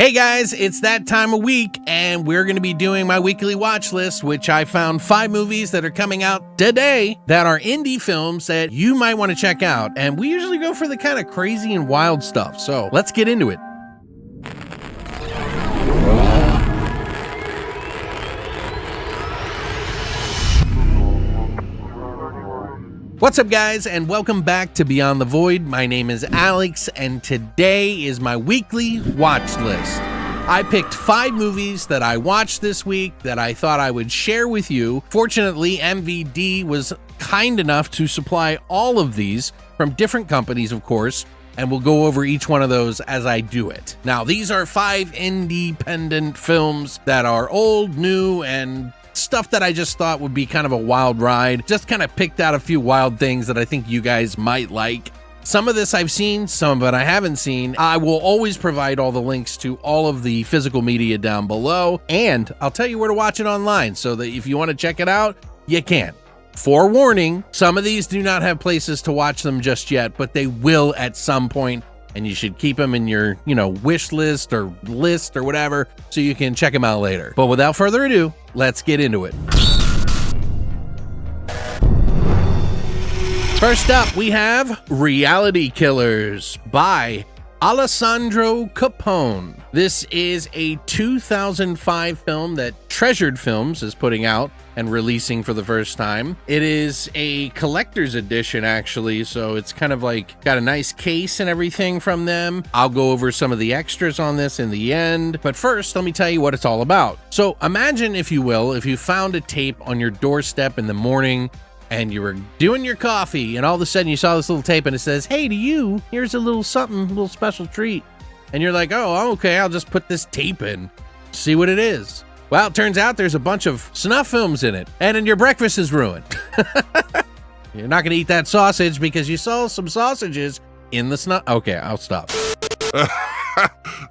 Hey guys, it's that time of week, and we're going to be doing my weekly watch list, which I found 5 movies that are coming out today that are indie films that you might want to check out. And we usually go for the kind of crazy and wild stuff, so let's get into it. What's up, guys, and welcome back to Beyond the Void. My name is Alex, and today is my weekly watch list. I picked 5 movies that I watched this week that I thought I would share with you. Fortunately, MVD was kind enough to supply all of these from different companies, of course, and we'll go over each one of those as I do it. Now, these are 5 independent films that are old, new, and stuff that I just thought would be kind of a wild ride. Just kind of picked out a few wild things that I think you guys might like. Some of this I've seen, some of it I haven't seen. I will always provide all the links to all of the physical media down below, and I'll tell you where to watch it online so that if you want to check it out, you can. Forewarning, some of these do not have places to watch them just yet, but they will at some point, and you should keep them in your, wish list or whatever so you can check them out later. But without further ado, let's get into it. First up, we have Reality Killers by Alessandro Capone. This is a 2005 film that Treasured Films is putting out and releasing for the first time. It is a collector's edition, actually, so it's kind of like got a nice case and everything from them. I'll go over some of the extras on this in the end, but first, let me tell you what it's all about. So imagine, if you will, if you found a tape on your doorstep in the morning and you were doing your coffee, and all of a sudden you saw this little tape and it says, "Hey, to you, here's a little something, a little special treat." And you're like, "Oh, okay, I'll just put this tape in, see what it is." Well, it turns out there's a bunch of snuff films in it, and then your breakfast is ruined. You're not going to eat that sausage because you saw some sausages in the snuff. Okay, I'll stop.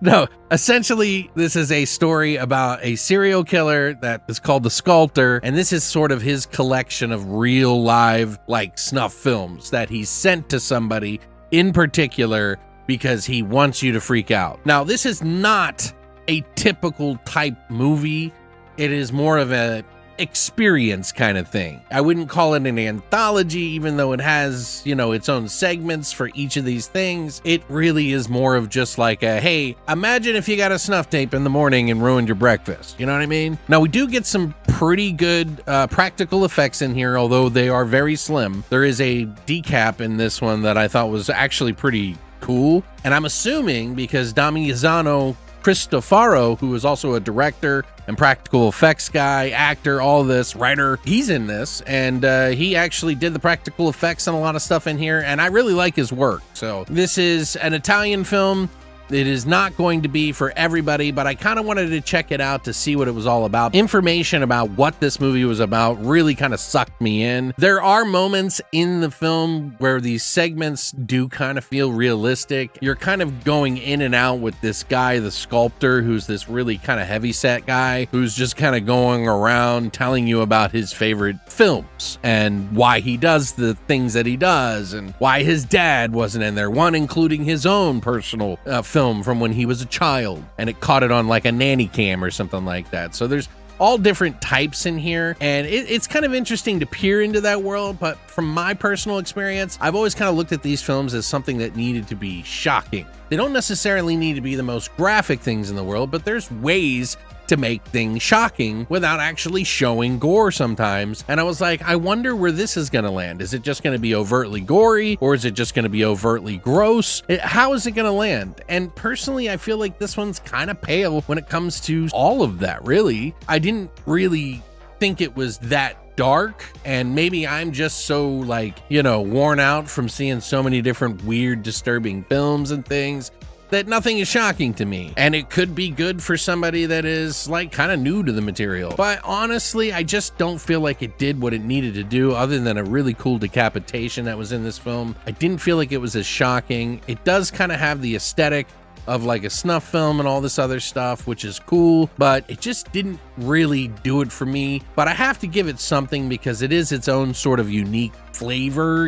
No, essentially, this is a story about a serial killer that is called the Sculptor, and this is sort of his collection of real live, snuff films that he sent to somebody in particular because he wants you to freak out. Now, this is not a typical type movie. It is more of a experience kind of thing. I wouldn't call it an anthology, even though it has, its own segments for each of these things. It really is more of just like a, hey, imagine if you got a snuff tape in the morning and ruined your breakfast. You know what I mean? Now, we do get some pretty good practical effects in here, although they are very slim. There is a decap in this one that I thought was actually pretty cool. And I'm assuming because Damiano Cristofaro, who is also a director and practical effects guy, actor, all this, writer, he's in this, and he actually did the practical effects and a lot of stuff in here, and I really like his work. So this is an Italian film. It is not going to be for everybody, but I kind of wanted to check it out to see what it was all about. Information about what this movie was about really kind of sucked me in. There are moments in the film where these segments do kind of feel realistic. You're kind of going in and out with this guy, the Sculptor, who's this really kind of heavyset guy who's just kind of going around telling you about his favorite films and why he does the things that he does and why his dad wasn't in there, one including his own personal film from when he was a child, and it caught it on like a nanny cam or something like that. So there's all different types in here, and it's kind of interesting to peer into that world. But from my personal experience, I've always kind of looked at these films as something that needed to be shocking. They don't necessarily need to be the most graphic things in the world, but there's ways to make things shocking without actually showing gore sometimes. And I was like, I wonder where this is going to land. Is it just going to be overtly gory, or is it just going to be overtly gross? How is it going to land? And personally, I feel like this one's kind of pale when it comes to all of that, really. I didn't really think it was that dark, and maybe I'm just so worn out from seeing so many different weird, disturbing films and things that nothing is shocking to me. And it could be good for somebody that is kind of new to the material. But honestly, I just don't feel like it did what it needed to do, other than a really cool decapitation that was in this film. I didn't feel like it was as shocking. It does kind of have the aesthetic of a snuff film and all this other stuff, which is cool, but it just didn't really do it for me. But I have to give it something because it is its own sort of unique flavor,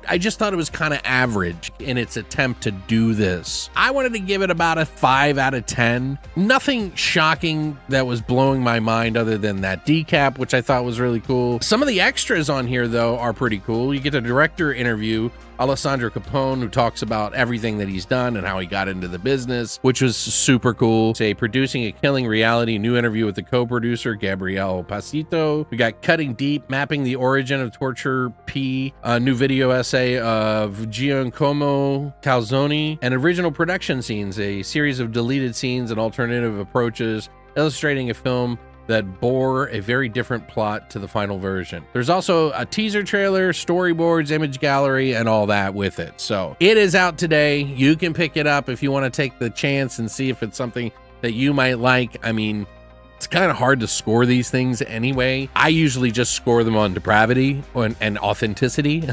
I just thought it was kind of average in its attempt to do this. I wanted to give it about a 5 out of 10. Nothing shocking that was blowing my mind other than that decap, which I thought was really cool. Some of the extras on here, though, are pretty cool. You get a director interview, Alessandro Capone, who talks about everything that he's done and how he got into the business, which was super cool. Say, producing a killing reality, new interview with the co-producer, Gabriel Pasito. We got Cutting Deep, mapping the origin of Torture P, a new video essay of Giacomo Calzoni, and original production scenes, a series of deleted scenes and alternative approaches, illustrating a film that bore a very different plot to the final version. There's also a teaser trailer, storyboards, image gallery, and all that with it. So it is out today. You can pick it up if you want to take the chance and see if it's something that you might like. I mean, it's kind of hard to score these things anyway. I usually just score them on depravity and authenticity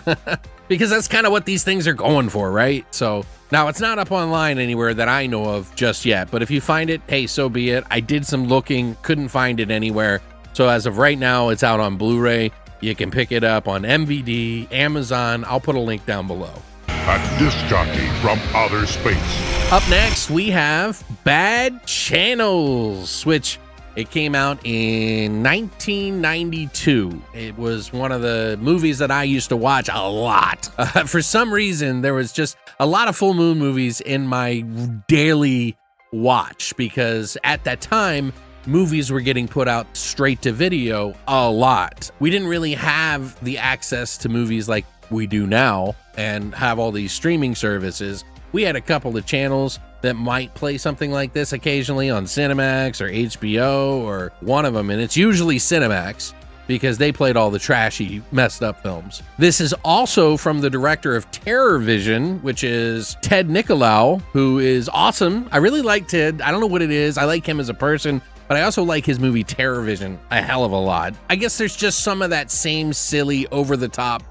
because that's kind of what these things are going for, right? So now it's not up online anywhere that I know of just yet, but if you find it, hey, so be it. I did some looking, couldn't find it anywhere. So as of right now, it's out on Blu-ray. You can pick it up on MVD, Amazon. I'll put a link down below. A disc jockey from outer space. Up next, we have Bad Channels, which it came out in 1992. It was one of the movies that I used to watch a lot. For some reason, there was just a lot of full moon movies in my daily watch because at that time, movies were getting put out straight to video a lot. We didn't really have the access to movies like we do now and have all these streaming services. We had a couple of channels that might play something like this occasionally on Cinemax or HBO or one of them, and it's usually Cinemax because they played all the trashy, messed up films. This is also from the director of Terror Vision, which is Ted Nicolau, who is awesome. I really like Ted. I don't know what it is. I like him as a person, but I also like his movie Terror Vision a hell of a lot. I guess there's just some of that same silly, over-the-top,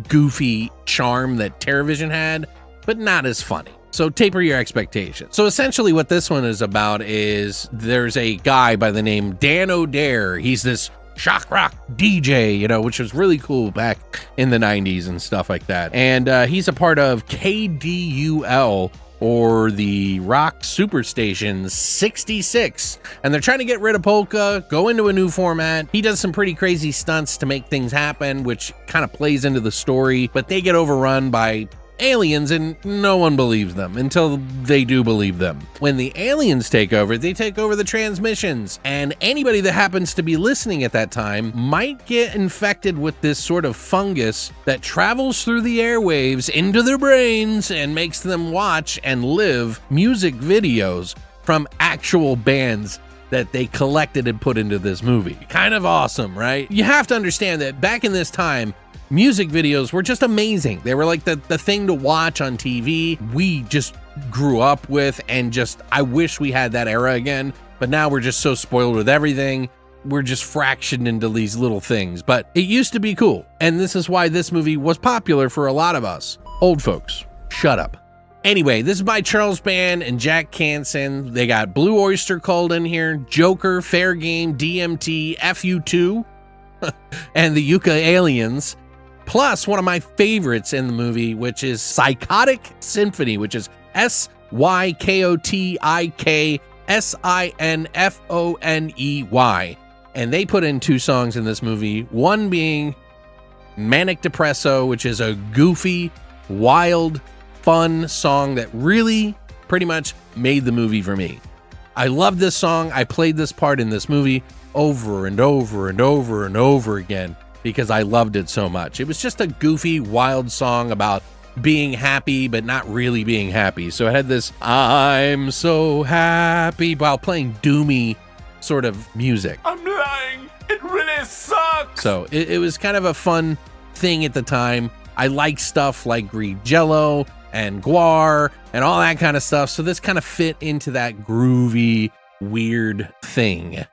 goofy charm that Terror Vision had, but not as funny. So taper your expectations. So essentially what this one is about is there's a guy by the name Dan O'Dare. He's this shock rock DJ, you know, which was really cool back in the 90s and stuff like that. And he's a part of KDUL, or the Rock Superstation 66. And they're trying to get rid of polka, go into a new format. He does some pretty crazy stunts to make things happen, which kind of plays into the story, but they get overrun by aliens and no one believes them until they do believe them. When the aliens take over, they take over the transmissions, and anybody that happens to be listening at that time might get infected with this sort of fungus that travels through the airwaves into their brains and makes them watch and live music videos from actual bands that they collected and put into this movie. Kind of awesome, right? You have to understand that back in this time, music videos were just amazing. They were like the thing to watch on TV. We just grew up with, and just, I wish we had that era again, but now we're just so spoiled with everything. We're just fractioned into these little things, but it used to be cool. And this is why this movie was popular for a lot of us. Old folks, shut up. Anyway, this is by Charles Band and Jack Canson. They got Blue Oyster Cult in here, Joker, Fair Game, DMT, FU2, and the Yucca Aliens. Plus, one of my favorites in the movie, which is Psychotic Symphony, which is SYKOTIKSINFONEY. And they put in 2 songs in this movie, one being Manic Depresso, which is a goofy, wild, fun song that really pretty much made the movie for me. I love this song. I played this part in this movie over and over and over and over again, because I loved it so much. It was just a goofy, wild song about being happy, but not really being happy. So it had this, I'm so happy, while playing doomy sort of music. I'm lying. It really sucks. So it was kind of a fun thing at the time. I like stuff like Green Jello and Guar and all that kind of stuff. So this kind of fit into that groovy, weird thing.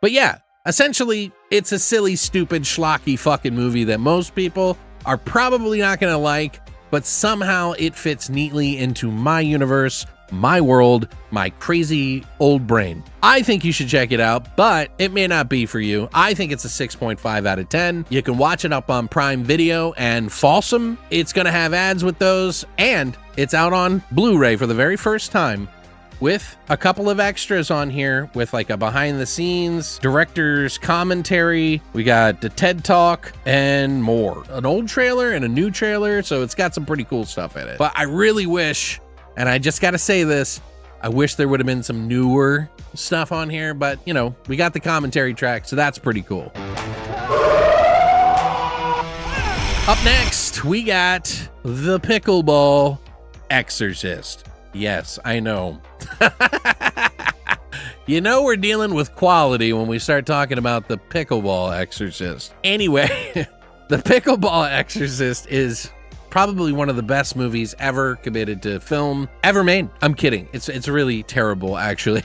But yeah, essentially, it's a silly, stupid, schlocky fucking movie that most people are probably not going to like, but somehow it fits neatly into my universe my world, my crazy old brain. I think you should check it out, but it may not be for you. I think it's a 6.5 out of 10. You can watch it up on Prime Video and Folsom. It's going to have ads with those, and it's out on Blu-ray for the very first time with a couple of extras on here with like a behind the scenes, director's commentary. We got the TED Talk and more. An old trailer and a new trailer, so it's got some pretty cool stuff in it. But I really wish, and I just gotta say this, I wish there would have been some newer stuff on here, but you know, we got the commentary track, so that's pretty cool. Up next, we got the Pickleball Exorcist. Yes, I know. You know we're dealing with quality when we start talking about the Pickleball Exorcist. Anyway, the Pickleball Exorcist is probably one of the best movies ever committed to film, ever made. I'm kidding. It's really terrible, actually.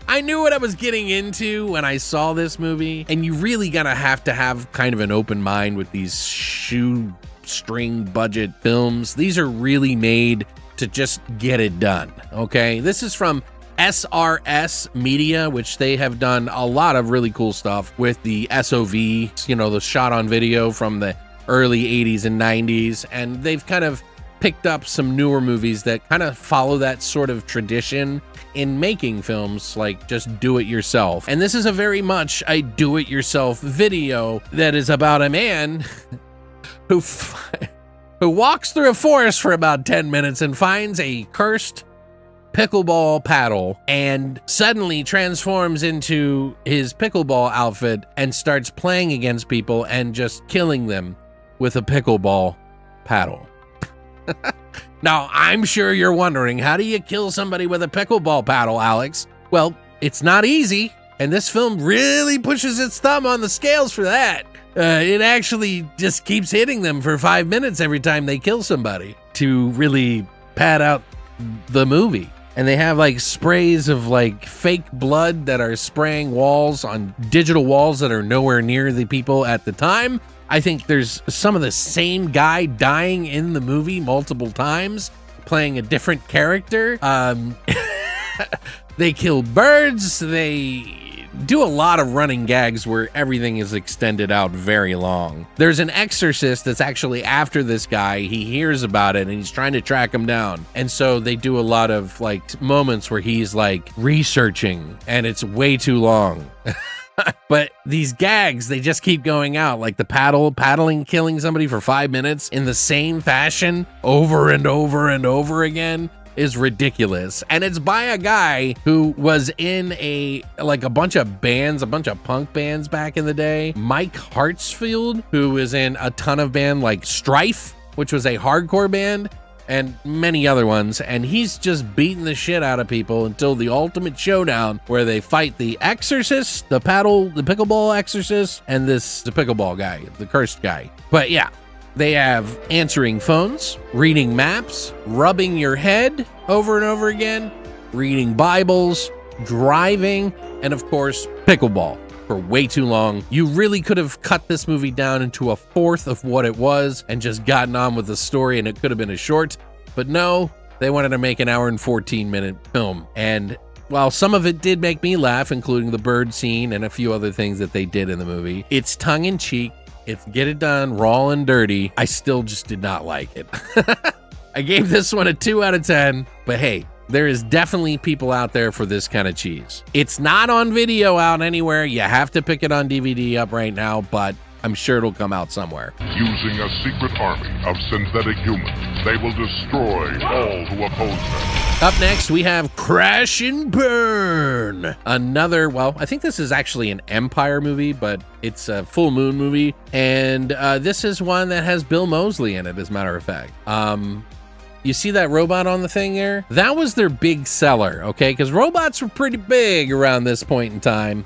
I knew what I was getting into when I saw this movie, and you really gotta have to have kind of an open mind with these shoestring budget films. These are really made to just get it done, okay? This is from SRS Media, which they have done a lot of really cool stuff with the SOV, you know, the shot on video from the early 80s and 90s, and they've kind of picked up some newer movies that kind of follow that sort of tradition in making films, like just do it yourself. And this is a very much a do it yourself video that is about a man who walks through a forest for about 10 minutes and finds a cursed pickleball paddle and suddenly transforms into his pickleball outfit and starts playing against people and just killing them with a pickleball paddle. Now, I'm sure you're wondering, how do you kill somebody with a pickleball paddle, Alex? Well, it's not easy, and this film really pushes its thumb on the scales for that. It actually just keeps hitting them for 5 minutes every time they kill somebody to really pad out the movie. And they have like sprays of like fake blood that are spraying walls on digital walls that are nowhere near the people at the time. I think there's some of the same guy dying in the movie multiple times, playing a different character. They kill birds. They do a lot of running gags where everything is extended out very long. There's an exorcist that's actually after this guy. He hears about it and he's trying to track him down. And so they do a lot of like moments where he's like researching and it's way too long. But these gags, they just keep going out, like the paddling, killing somebody for 5 minutes in the same fashion over and over and over again is ridiculous. And it's by a guy who was in a bunch of bands, a bunch of punk bands back in the day. Mike Hartsfield, who was in a ton of band like Strife, which was a hardcore band, and many other ones. And he's just beating the shit out of people until the ultimate showdown where they fight the exorcist, the pickleball exorcist, and the pickleball guy, the cursed guy. But yeah, they have answering phones, reading maps, rubbing your head over and over again, reading Bibles, driving, and of course, pickleball for way too long. You really could have cut this movie down into a fourth of what it was and just gotten on with the story, and it could have been a short. But no, they wanted to make an hour and 14-minute film. And while some of it did make me laugh, including the bird scene and a few other things that they did in the movie, it's tongue-in-cheek. It's get it done, raw and dirty. I still just did not like it. I gave this one a 2 out of 10, but hey, there is definitely people out there for this kind of cheese. It's not on video out anywhere. You have to pick it on DVD up right now, but I'm sure it'll come out somewhere. Using a secret army of synthetic humans, they will destroy all who oppose them. Up next, we have Crash and Burn. Another, well, I think this is actually an Empire movie, but it's a Full Moon movie. And this is one that has Bill Moseley in it, as a matter of fact. You see that robot on the thing there? That was their big seller, okay? Because robots were pretty big around this point in time,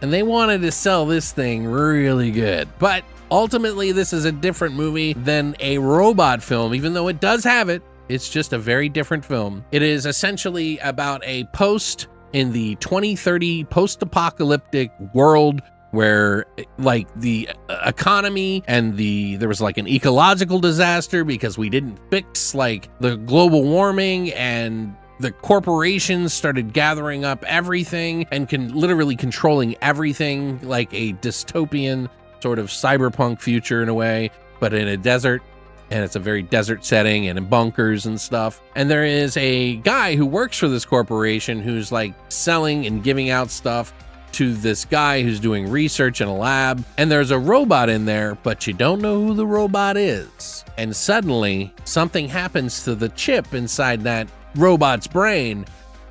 and they wanted to sell this thing really good. But ultimately, this is a different movie than a robot film, even though it does have it. It's just a very different film. It is essentially about a post in the 2030 post-apocalyptic world where like the economy and there was like an ecological disaster because we didn't fix like the global warming, and the corporations started gathering up everything and literally controlling everything, like a dystopian sort of cyberpunk future in a way, but in a desert. And it's a very desert setting and in bunkers and stuff. And there is a guy who works for this corporation who's like selling and giving out stuff to this guy who's doing research in a lab. And there's a robot in there, but you don't know who the robot is. And suddenly something happens to the chip inside that robot's brain,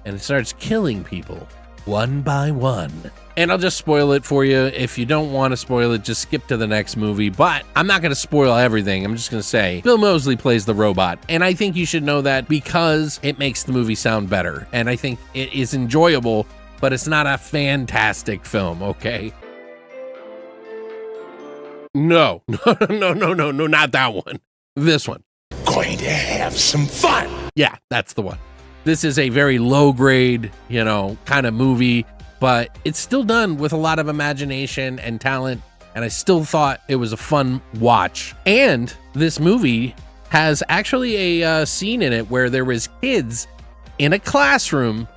and it starts killing people one by one. And I'll just spoil it for you. If you don't want to spoil it, just skip to the next movie. But I'm not going to spoil everything. I'm just going to say Bill Moseley plays the robot. And I think you should know that because it makes the movie sound better. And I think it is enjoyable, but it's not a fantastic film, okay? No, not that one. This one. Going to have some fun. Yeah, that's the one. This is a very low grade, kind of movie, but it's still done with a lot of imagination and talent. And I still thought it was a fun watch. And this movie has actually a scene in it where there was kids in a classroom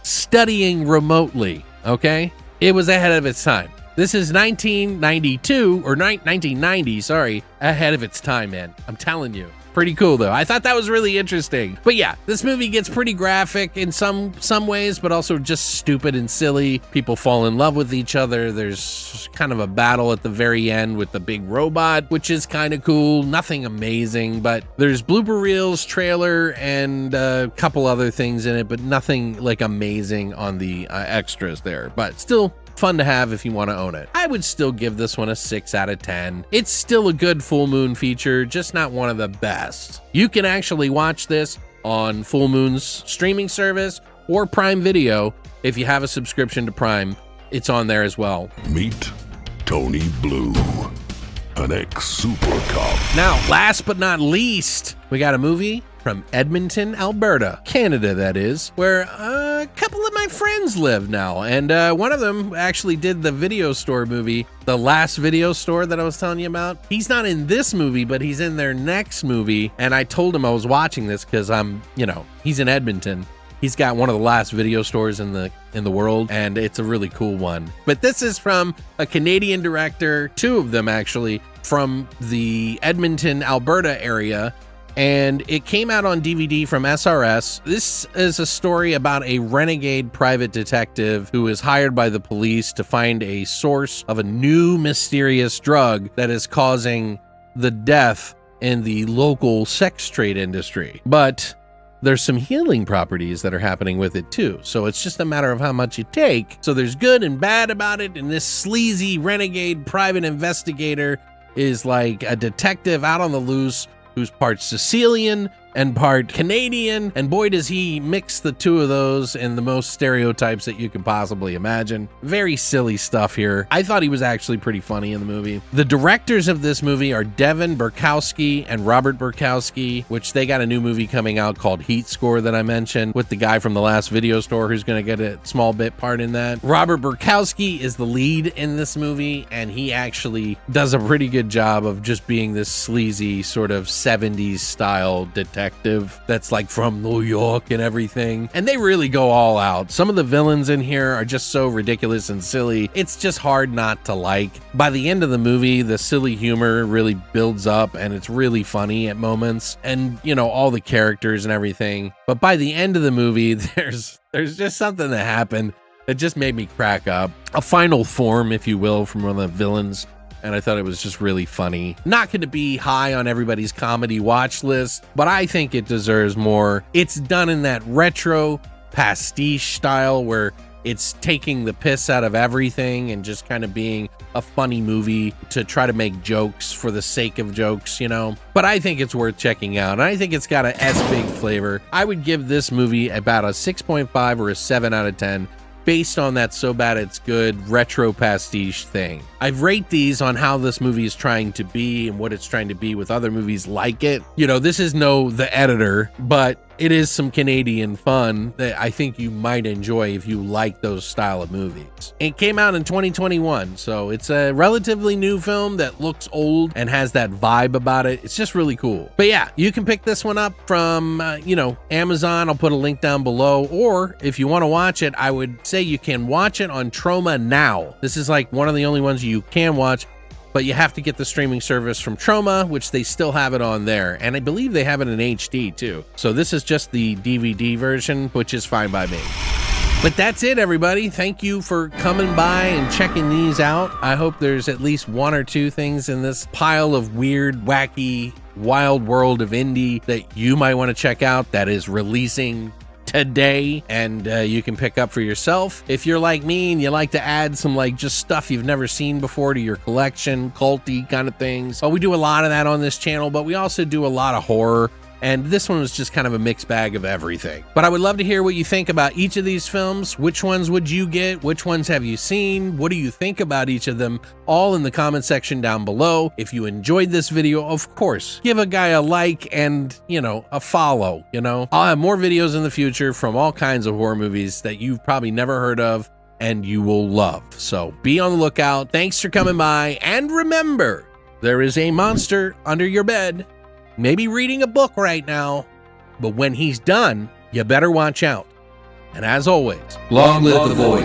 studying remotely. Okay. It was ahead of its time. This is 1992 or 1990, sorry, ahead of its time, man. I'm telling you. Pretty cool though. I thought that was really interesting. But yeah, this movie gets pretty graphic in some ways, but also just stupid and silly. People fall in love with each other. There's kind of a battle at the very end with the big robot, which is kind of cool. Nothing amazing, but there's blooper reels, trailer, and a couple other things in it, but nothing like amazing on the extras there. But still fun to have if you want to own it. I would still give this one a 6 out of 10. It's still a good full moon feature, just not one of the best. You can actually watch this on Full Moon's streaming service or Prime Video. If you have a subscription to Prime, it's on there as well. Meet Tony Blue, an ex-super cop. Now, last but not least, we got a movie from Edmonton, Alberta, Canada, that is, where a couple of my friends live now. And one of them actually did the video store movie, The Last Video Store that I was telling you about. He's not in this movie, but he's in their next movie. And I told him I was watching this because he's in Edmonton. He's got one of the last video stores in the world, and it's a really cool one. But this is from a Canadian director, two of them actually, from the Edmonton, Alberta area. And it came out on DVD from SRS. This is a story about a renegade private detective who is hired by the police to find a source of a new mysterious drug that is causing the death in the local sex trade industry. But there's some healing properties that are happening with it too. So it's just a matter of how much you take. So there's good and bad about it. And this sleazy renegade private investigator is like a detective out on the loose who's part Sicilian and part Canadian, and boy does he mix the two of those in the most stereotypes that you can possibly imagine. Very silly stuff here. I thought he was actually pretty funny in the movie. The directors of this movie are Devin Burkowski and Robert Burkowski, which they got a new movie coming out called Heat Score that I mentioned with the guy from The Last Video Store who's going to get a small bit part in that. Robert Burkowski is the lead in this movie, and he actually does a pretty good job of just being this sleazy sort of 70s style detective that's like from New York and everything. And they really go all out. Some of the villains in here are just so ridiculous and silly. It's just hard not to like. By the end of the movie, the silly humor really builds up and it's really funny at moments. And, all the characters and everything. But by the end of the movie, there's just something that happened that just made me crack up. A final form, if you will, from one of the villains. And I thought it was just really funny. Not going to be high on everybody's comedy watch list, but I think it deserves more. It's done in that retro pastiche style where it's taking the piss out of everything and just kind of being a funny movie to try to make jokes for the sake of jokes, But I think it's worth checking out. And I think it's got an S-big flavor. I would give this movie about a 6.5 or a 7 out of 10. Based on that so bad it's good retro pastiche thing. I've rated these on how this movie is trying to be and what it's trying to be with other movies like it. This is no The Editor, but it is some Canadian fun that I think you might enjoy if you like those style of movies. It came out in 2021, so it's a relatively new film that looks old and has that vibe about it. It's just really cool. But yeah, you can pick this one up from, Amazon. I'll put a link down below. Or if you want to watch it, I would say you can watch it on Troma Now. This is like one of the only ones you can watch, but you have to get the streaming service from Troma, which they still have it on there. And I believe they have it in HD too. So this is just the DVD version, which is fine by me. But that's it, everybody. Thank you for coming by and checking these out. I hope there's at least one or two things in this pile of weird, wacky, wild world of indie that you might want to check out that is releasing today, and you can pick up for yourself. If you're like me and you like to add some just stuff you've never seen before to your collection, culty kind of things, we do a lot of that on this channel, but we also do a lot of horror. And this one was just kind of a mixed bag of everything. But I would love to hear what you think about each of these films. Which ones would you get? Which ones have you seen? What do you think about each of them? All in the comment section down below. If you enjoyed this video, of course, give a guy a like and, a follow, I'll have more videos in the future from all kinds of horror movies that you've probably never heard of and you will love. So be on the lookout. Thanks for coming by. And remember, there is a monster under your bed. Maybe reading a book right now, but when he's done, you better watch out. And as always, long live the void.